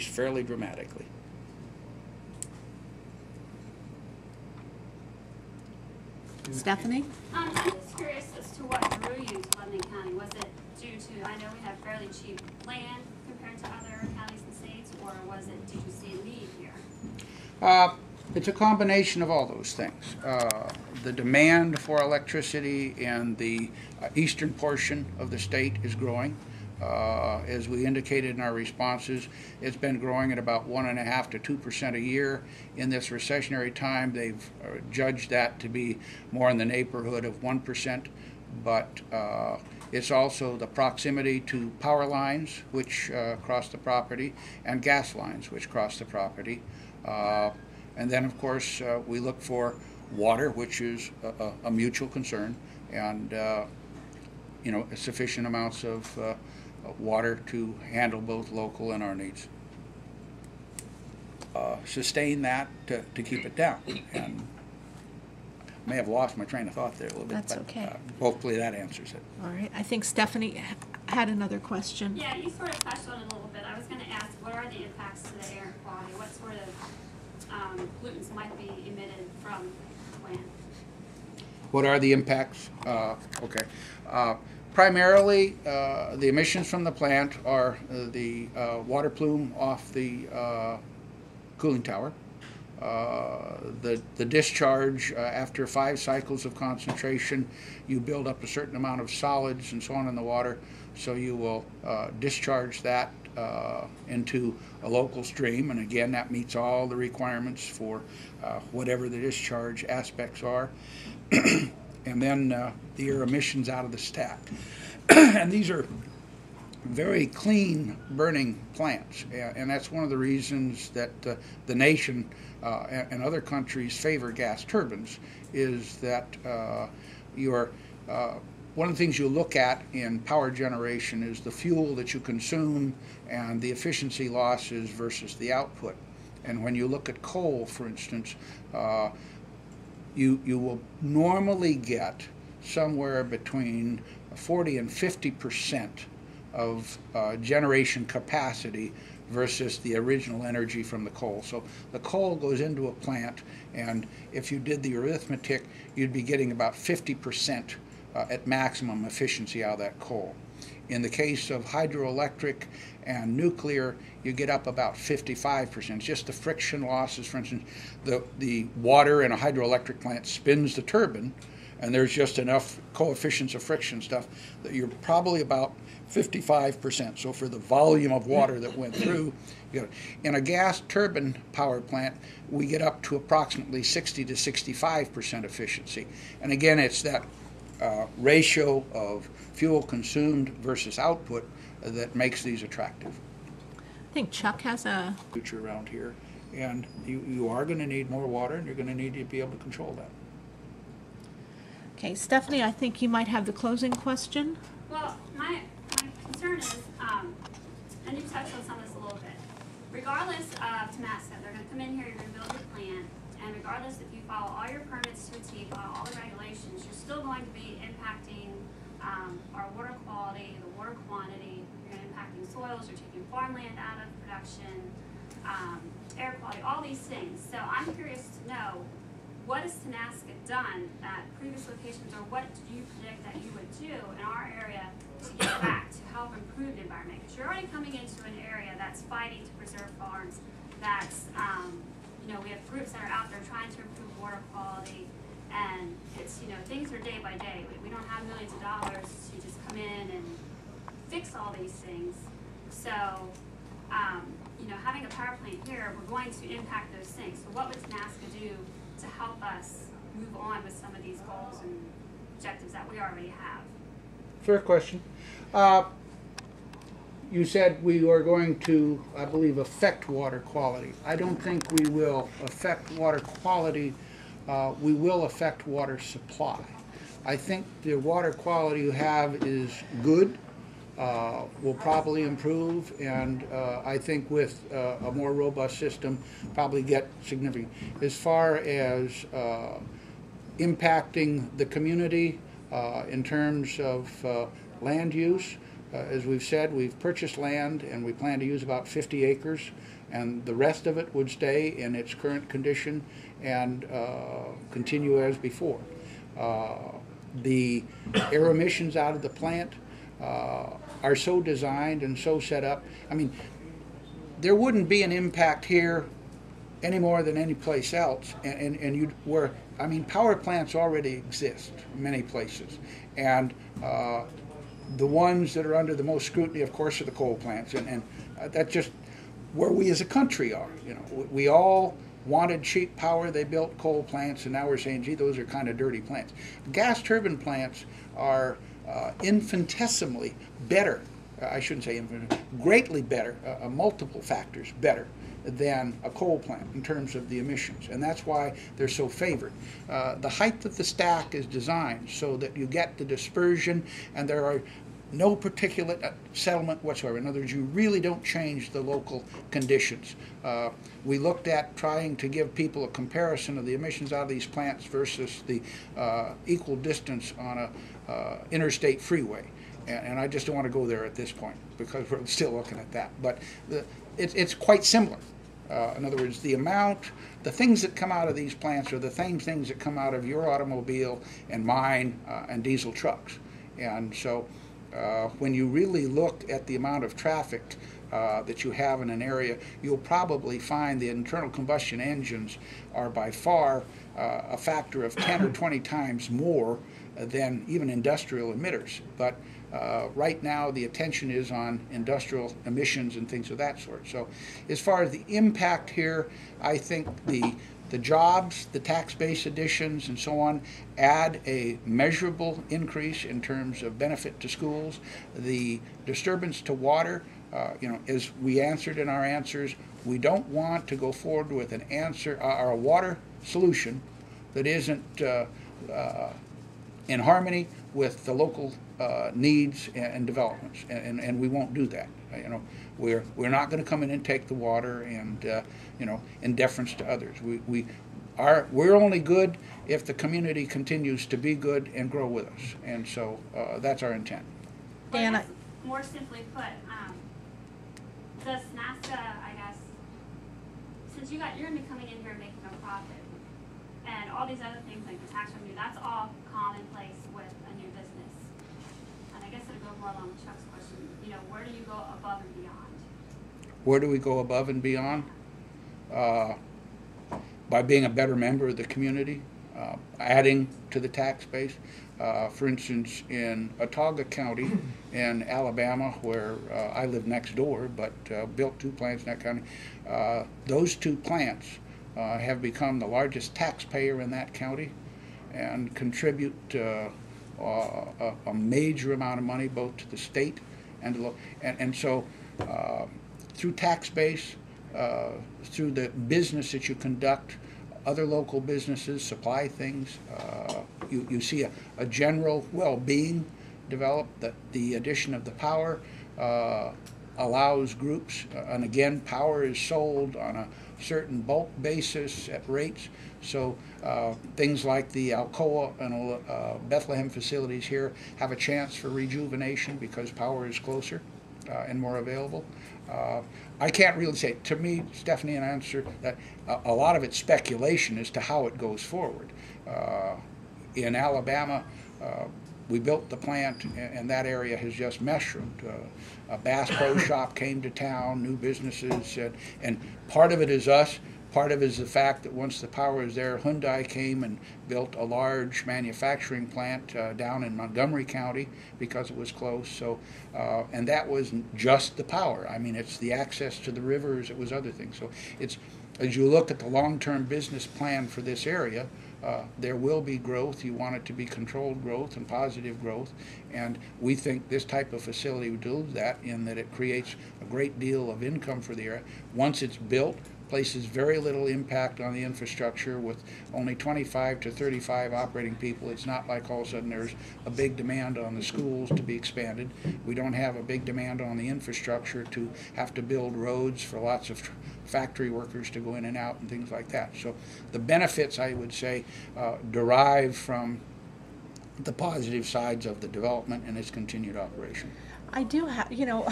fairly dramatically. Stephanie? I'm just curious as to what drew you to Lebanon County. Was it due to, I know we have fairly cheap land compared to other counties and states, or was it did you see a need here? It's a combination of all those things. The demand for electricity in the eastern portion of the state is growing. As we indicated in our responses, it's been growing at about 1.5% to 2% a year. In this recessionary time, they've judged that to be more in the neighborhood of 1%, but it's also the proximity to power lines, which cross the property, and gas lines, which cross the property. And then, of course, we look for water, which is a mutual concern, and sufficient amounts of water to handle both local and our needs. Sustain that to keep it down. And I may have lost my train of thought there a little bit. That's but, okay. Hopefully that answers it. All right. I think Stephanie had another question. Yeah, you sort of touched on it a little bit. I was going to ask, what are the impacts to the air quality? What sort of pollutants might be emitted from the plant? What are the impacts? Okay. Primarily, the emissions from the plant are the water plume off the cooling tower, the discharge after 5 cycles of concentration. You build up a certain amount of solids and so on in the water, so you will discharge that into a local stream, and again that meets all the requirements for whatever the discharge aspects are. And then the air emissions out of the stack. And these are very clean burning plants, and that's one of the reasons that the nation and other countries favor gas turbines, is that one of the things you look at in power generation is the fuel that you consume and the efficiency losses versus the output. And when you look at coal, for instance, you will normally get somewhere between 40 and 50% of generation capacity versus the original energy from the coal. So the coal goes into a plant, and if you did the arithmetic, you'd be getting about 50% at maximum efficiency out of that coal. In the case of hydroelectric and nuclear, you get up about 55%. It's just the friction losses. For instance, the water in a hydroelectric plant spins the turbine, and there's just enough coefficients of friction stuff that you're probably about 55%. So for the volume of water that went through, in a gas turbine power plant, we get up to approximately 60 to 65% efficiency. And again, it's that ratio of fuel consumed versus output that makes these attractive. I think Chuck has a future around here, and you are going to need more water, and you're going to need to be able to control that. Okay, Stephanie, I think you might have the closing question. Well, my concern is, and you touched on some of this a little bit, regardless of Tenaska, they're going to come in here, you're going to build your plant, and regardless if you follow all your permits to a T, follow all the regulations, you're still going to be impacting our water quality, the water quantity, you're going to be impacting soils, you're taking farmland out of production, air quality, all these things. So I'm curious to know, what has Tenaska done at previous locations, or what do you predict that you would do in our area to get back to help improve the environment? Because you're already coming into an area that's fighting to preserve farms, that's, we have groups that are out there trying to improve water quality, and it's, things are day by day. We don't have millions of dollars to just come in and fix all these things. So, having a power plant here, we're going to impact those things. So what would Tenaska do to help us move on with some of these goals and objectives that we already have? Fair question. You said we are going to, I believe, affect water quality. I don't think we will affect water quality. We will affect water supply. I think the water quality you have is good, will probably improve, and I think with a more robust system, probably get significant. As far as impacting the community in terms of land use, As we've said, we've purchased land and we plan to use about 50 acres, and the rest of it would stay in its current condition and continue as before. The air emissions out of the plant are so designed and so set up. I mean, there wouldn't be an impact here any more than any place else, and you'd where I mean, power plants already exist in many places, and the ones that are under the most scrutiny, of course, are the coal plants, and that's just where we as a country are. You know, we all wanted cheap power. They built coal plants, and now we're saying, gee, those are kind of dirty plants. Gas turbine plants are infinitesimally better. I shouldn't say infinite, greatly better, multiple factors better than a coal plant in terms of the emissions, and that's why they're so favored. The height of the stack is designed so that you get the dispersion, and there are no particulate settlement whatsoever. In other words, you really don't change the local conditions. We looked at trying to give people a comparison of the emissions out of these plants versus the equal distance on a interstate freeway. And I just don't want to go there at this point because we're still looking at that. But it's quite similar. In other words, the things that come out of these plants are the same things that come out of your automobile and mine and diesel trucks. And so when you really look at the amount of traffic that you have in an area, you'll probably find the internal combustion engines are by far a factor of 10 or 20 times more than even industrial emitters. But right now the attention is on industrial emissions and things of that sort. So as far as the impact here, I think the jobs, the tax base additions and so on add a measurable increase in terms of benefit to schools. The disturbance to water, as we answered in our answers, we don't want to go forward with an answer or a water solution that isn't in harmony with the local needs and developments, and we won't do that. We're not going to come in and take the water and in deference to others. We're only good if the community continues to be good and grow with us, and so that's our intent. Dan, more simply put, does Tenaska, I guess, since you're going to be coming in here and making a profit, and all these other things like the tax revenue, that's all commonplace with a new business. And I guess it'll go more along with Chuck's question. Where do you go above and beyond? Where do we go above and beyond? By being a better member of the community, adding to the tax base. For instance, in Autauga County in Alabama, where I live next door, but built 2 plants in that county, those 2 plants have become the largest taxpayer in that county and contribute a major amount of money both to the state and to and so through tax base, through the business that you conduct, other local businesses supply things. You see a general well-being develop. The addition of the power allows groups, and again, power is sold on a certain bulk basis at rates. So things like the Alcoa and Bethlehem facilities here have a chance for rejuvenation because power is closer and more available. I can't really say, to me, Stephanie, an answer that a lot of it's speculation as to how it goes forward. In Alabama, we built the plant, and that area has just mushroomed. A Bass Pro Shop came to town, new businesses, and part of it is us. Part of it is the fact that once the power is there, Hyundai came and built a large manufacturing plant down in Montgomery County because it was close. So, and that wasn't just the power. I mean, it's the access to the rivers. It was other things. So, it's as you look at the long-term business plan for this area, there will be growth. You want it to be controlled growth and positive growth, and we think this type of facility would do that in that it creates a great deal of income for the area. Once it's built, places very little impact on the infrastructure with only 25 to 35 operating people. It's not like all of a sudden there's a big demand on the schools to be expanded. We don't have a big demand on the infrastructure to have to build roads for lots of factory workers to go in and out and things like that. So the benefits, I would say, derive from the positive sides of the development and its continued operation. I do have, you know,